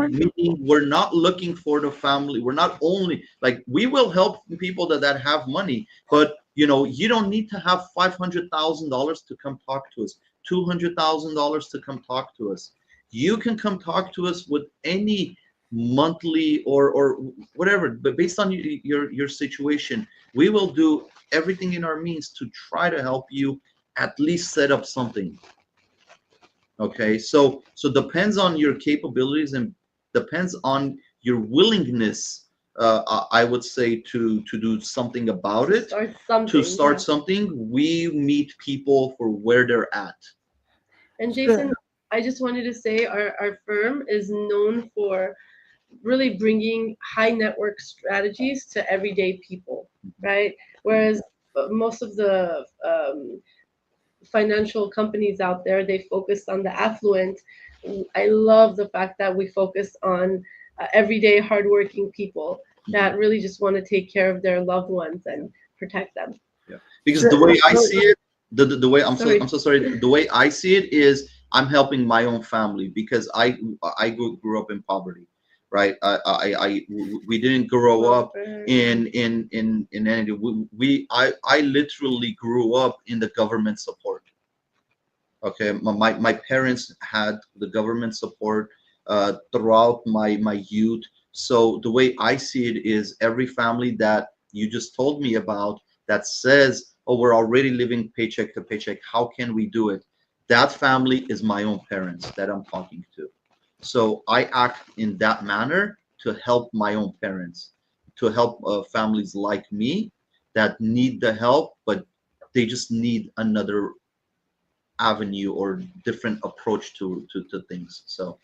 we're not looking for the family. We're not only, like, we will help people that have money, but you don't need to have $500,000 to come talk to us, $200,000 to come talk to us. You can come talk to us with any monthly or whatever, but based on your situation, we will do everything in our means to try to help you at least set up something. Okay, so depends on your capabilities and depends on your willingness, I would say, to do something about it, to start something. We meet people for where they're at. And Jason, I just wanted to say our firm is known for really bringing high network strategies to everyday people, right? Whereas most of the financial companies out there, they focus on the affluent. I love the fact that we focus on everyday hardworking people that really just want to take care of their loved ones and protect them. Yeah, because the way I see it, the way I'm so sorry. The way I see it is I'm helping my own family, because I grew up in poverty, right? We didn't grow up in any. I literally grew up in the government support. Okay, my parents had the government support throughout my youth. So the way I see it is every family that you just told me about that says, oh, we're already living paycheck to paycheck, how can we do it? That family is my own parents that I'm talking to. So I act in that manner to help my own parents, to help families like me that need the help, but they just need another avenue or different approach to things. So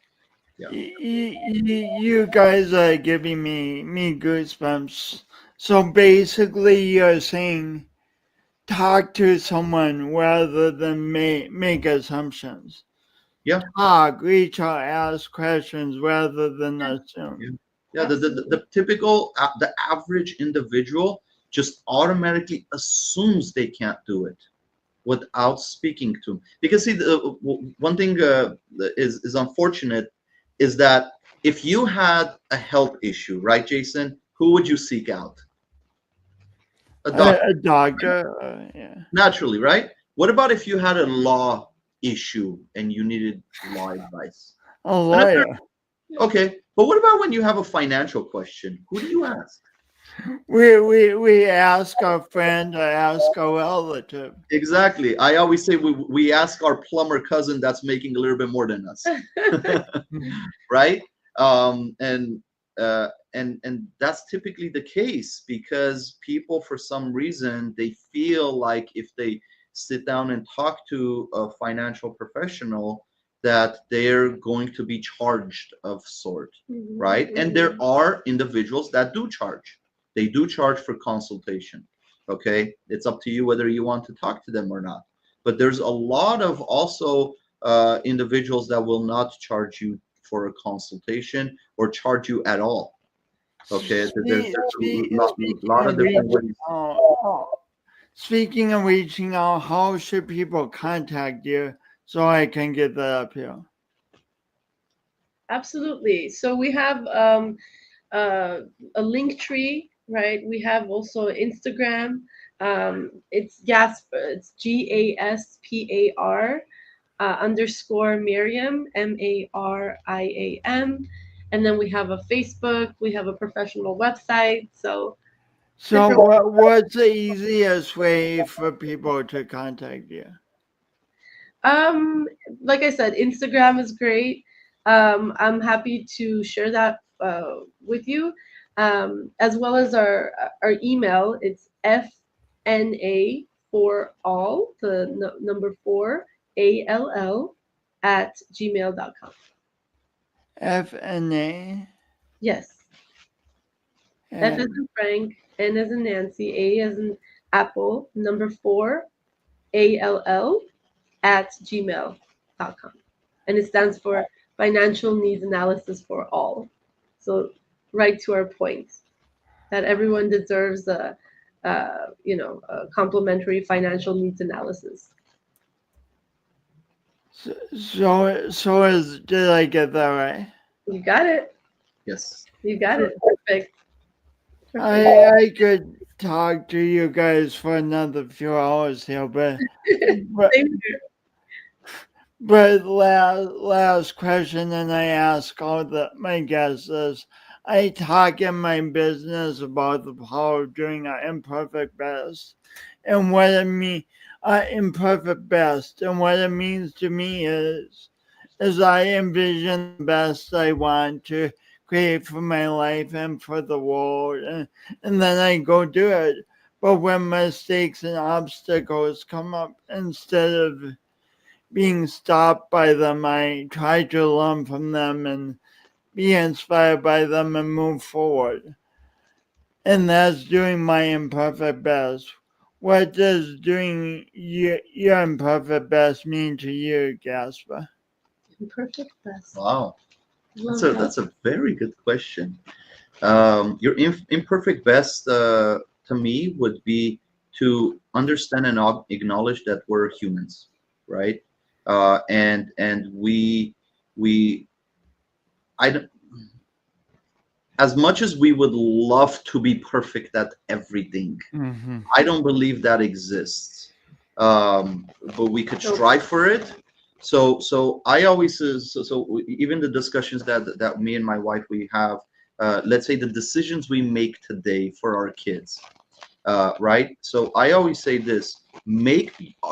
yeah. You guys are giving me goosebumps. So basically, you're saying talk to someone rather than make assumptions. Yeah. Talk, reach out, ask questions rather than assume. Yeah. The typical the average individual just automatically assumes they can't do it without speaking to them. Because see, one thing is unfortunate is that if you had a health issue, right, Jason, who would you seek out? A A, doctor, a doctor, yeah. naturally, right? What about if you had a law issue and you needed law advice? A Another, lawyer. okay, but what about when you have a financial question? Who do you ask? We ask our friend or ask our relative. Exactly. I always say we ask our plumber cousin that's making a little bit more than us, right? And that's typically the case because people, for some reason, they feel like if they sit down and talk to a financial professional, that they're going to be charged of sort, right? And there are individuals that do charge. They do charge for consultation. Okay, it's up to you whether you want to talk to them or not. But there's a lot of also individuals that will not charge you for a consultation or charge you at all. Okay, there's a lot of different ways. Speaking of reaching out, how should people contact you so I can get that up here? Absolutely. So we have a link tree, right? We have also Instagram. It's Gaspar. It's GASPAR underscore Mariam, MARIAM. And then we have a Facebook. We have a professional website. So So different. what's the easiest way for people to contact you? Um, like I said, Instagram is great. I'm happy to share that with you, as well as our email. It's FNA for all, the number four, ALL at gmail.com. FNA. Yes. F as in Frank, N as in Nancy, A as in Apple, number four, ALL at gmail.com. And it stands for Financial Needs Analysis for All. So, right to our point that everyone deserves a complimentary financial needs analysis. Did I get that right? You got it. Yes. You got it. Perfect. I could talk to you guys for another few hours here, but Same here. but last question, and I ask all my guests is, I talk in my business about the power of doing our imperfect best, and what it means. Imperfect best, and what it means to me is I envision the best I want to create for my life and for the world, and then I go do it. But when mistakes and obstacles come up, instead of being stopped by them, I try to learn from them and be inspired by them and move forward. And that's doing my imperfect best. What does doing your imperfect best mean to you, Gaspar? Imperfect best. Wow. Love that. That's a very good question. Your imperfect best to me would be to understand and acknowledge that we're humans, right? And we I don't- as much as we would love to be perfect at everything, I don't believe that exists. But we could strive for it. So I always even the discussions that me and my wife we have, let's say the decisions we make today for our kids, right? So I always say this: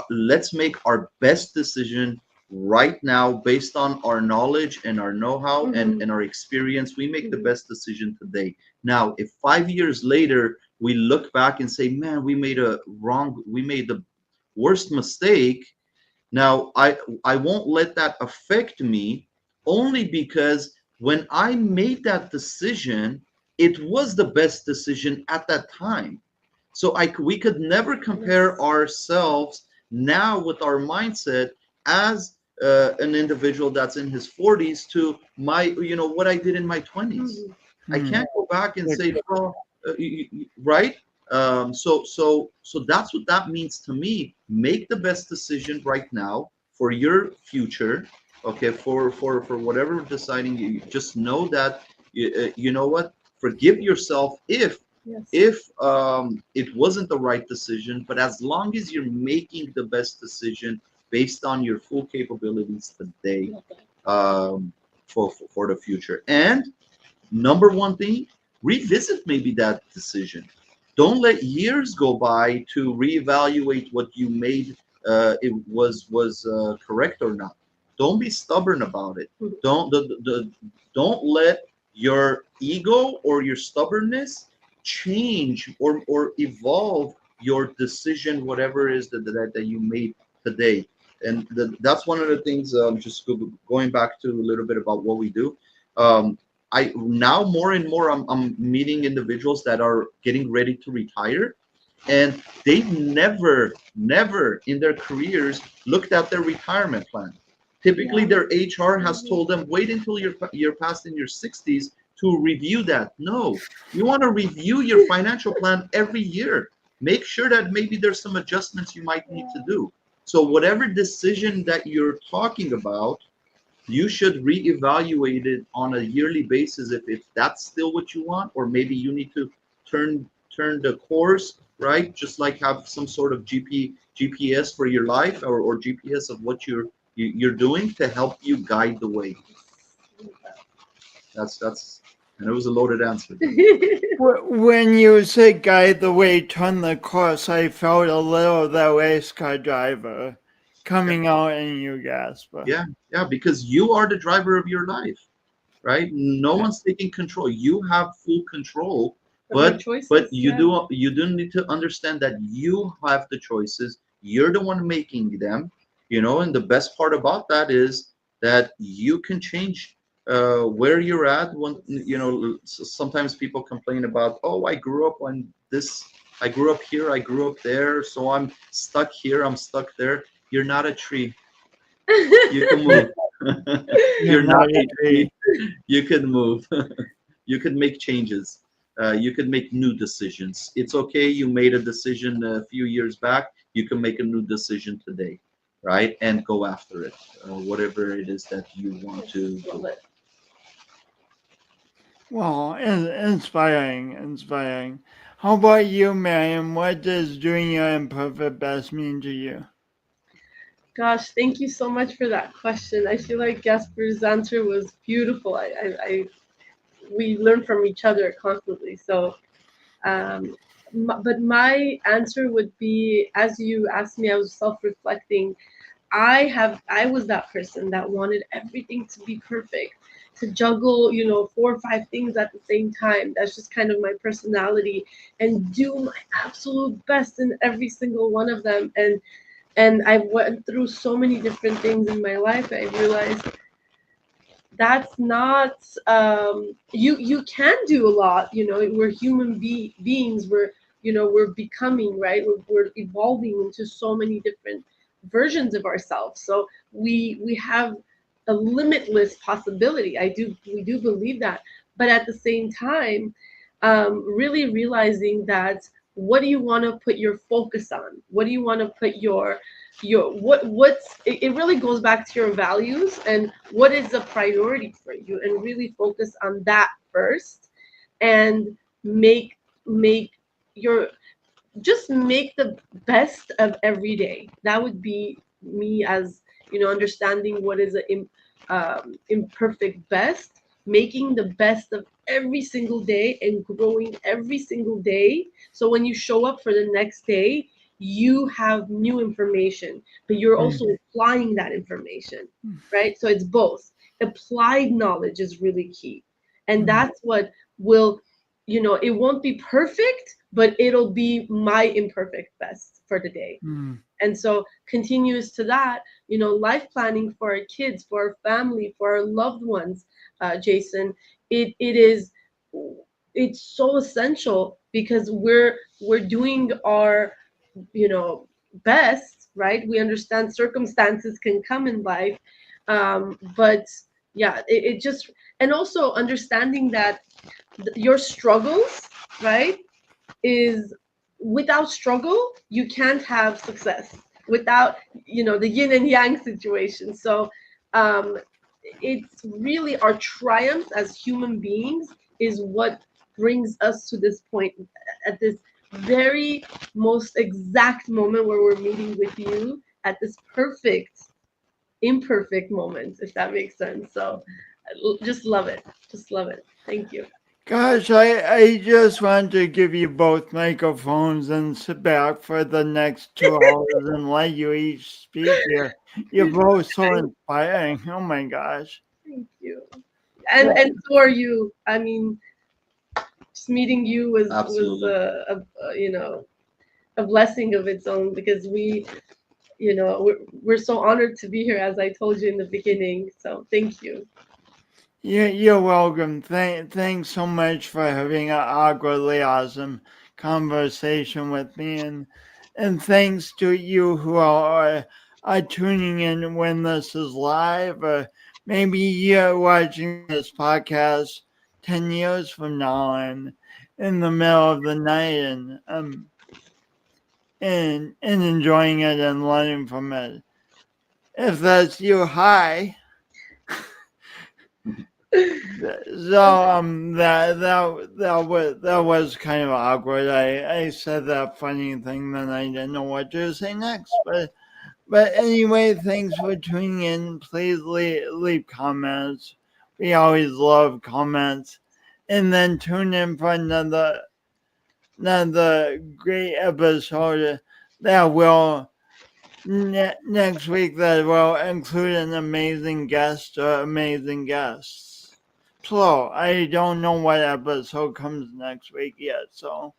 let's make our best decision right now based on our knowledge and our know-how and our experience. We make the best decision today. Now, if 5 years later we look back and say, man, we made the worst mistake. Now, I won't let that affect me, only because when I made that decision, it was the best decision at that time. So we could never compare ourselves now with our mindset as an individual that's in his 40s to what I did in my 20s. I can't go back and say, well, right? So that's what that means to me. Make the best decision right now for your future. Okay, for whatever deciding, you just know that you know what, forgive yourself if Yes. it wasn't the right decision, but as long as you're making the best decision based on your full capabilities today, for the future. And number one thing, revisit maybe that decision. Don't let years go by to reevaluate what you made, it was correct or not. Don't be stubborn about it. Don't let your ego or your stubbornness change or evolve your decision, whatever it is that you made today. And that's one of the things, just going back to a little bit about what we do. I now more and more I'm meeting individuals that are getting ready to retire, and they've never in their careers looked at their retirement plan. Typically, their HR has told them, wait until you're past in your 60s to review that. No, you want to review your financial plan every year. Make sure that maybe there's some adjustments you might need to do. So whatever decision that you're talking about, you should reevaluate it on a yearly basis if that's still what you want, or maybe you need to turn the course, right? Just like have some sort of GPS for your life, or GPS of what you're doing to help you guide the way. That's and it was a loaded answer. When you say guide the way, turn the course, I felt a little that race car driver coming out in you, Gaspar. Yeah, because you are the driver of your life, right? No one's taking control. You have full control, but you do need to understand that you have the choices. You're the one making them, and the best part about that is that you can change where you're at. When sometimes people complain about, oh, I grew up on this, I grew up here, I grew up there, so I'm stuck here, I'm stuck there. You're not a tree. You can move. You're not a tree. You can move. You can make changes. You can make new decisions. It's okay. You made a decision a few years back. You can make a new decision today, right? And go after it, whatever it is that you want to do. Well, inspiring. How about you, Mariam? What does doing your imperfect best mean to you? Gosh, thank you so much for that question. I feel like Gaspar's answer was beautiful. We learn from each other constantly. So, but my answer would be, as you asked me, I was self-reflecting. I was that person that wanted everything to be perfect, to juggle, 4 or 5 things at the same time. That's just kind of my personality, and do my absolute best in every single one of them. And I went through so many different things in my life. I realized that's not, you can do a lot. We're human beings. We're becoming, right. We're evolving into so many different versions of ourselves. So we have a limitless possibility. We do believe that, but at the same time, really realizing that, what do you want to put your focus on? What do you want to put it really goes back to your values, and what is a priority for you, and really focus on that first, and make the best of every day. That would be me, as understanding what is an imperfect best, making the best of every single day and growing every single day. So when you show up for the next day, you have new information, but you're also applying that information, right? So it's both. Applied knowledge is really key. And that's what will, it won't be perfect, but it'll be my imperfect best for the day. And so continuous to that, life planning for our kids, for our family, for our loved ones, Jason, it's so essential, because we're doing our, best, right? We understand circumstances can come in life, but yeah, it just, and also understanding that your struggles, right, is, without struggle you can't have success, without the yin and yang situation. So it's really our triumph as human beings is what brings us to this point at this very most exact moment where we're meeting with you at this perfect, imperfect moment, if that makes sense. So just love it. Just love it. Thank you. Gosh, I just want to give you both microphones and sit back for the next 2 hours and let you each speak here. You're both so inspiring. Oh my gosh. Thank you. And so are you. I mean, just meeting you was Absolutely. you know, a blessing of its own, because we, you know, we're so honored to be here, as I told you in the beginning. So thank you. You're welcome. Thanks so much for having an awkwardly awesome conversation with me, and thanks to you who are tuning in when this is live, or maybe you're watching this podcast 10 years from now and in the middle of the night and enjoying it and learning from it. If that's you, hi. So that was kind of awkward. I said that funny thing, then I didn't know what to say next. But anyway, thanks for tuning in. Please leave comments. We always love comments, and then tune in for another great episode that will next week that will include an amazing guest or amazing guests. So I don't know what episode comes next week yet, so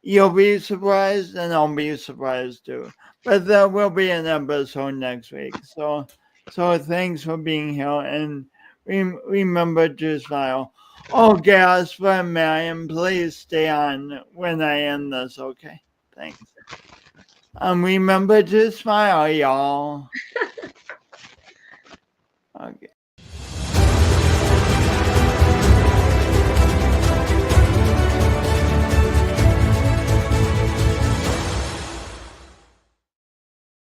you'll be surprised and I'll be surprised too. But there will be an episode next week. So thanks for being here and remember to smile. Oh, Gaspar and Mariam, please stay on when I end this, okay? Thanks. Remember to smile, y'all. Okay.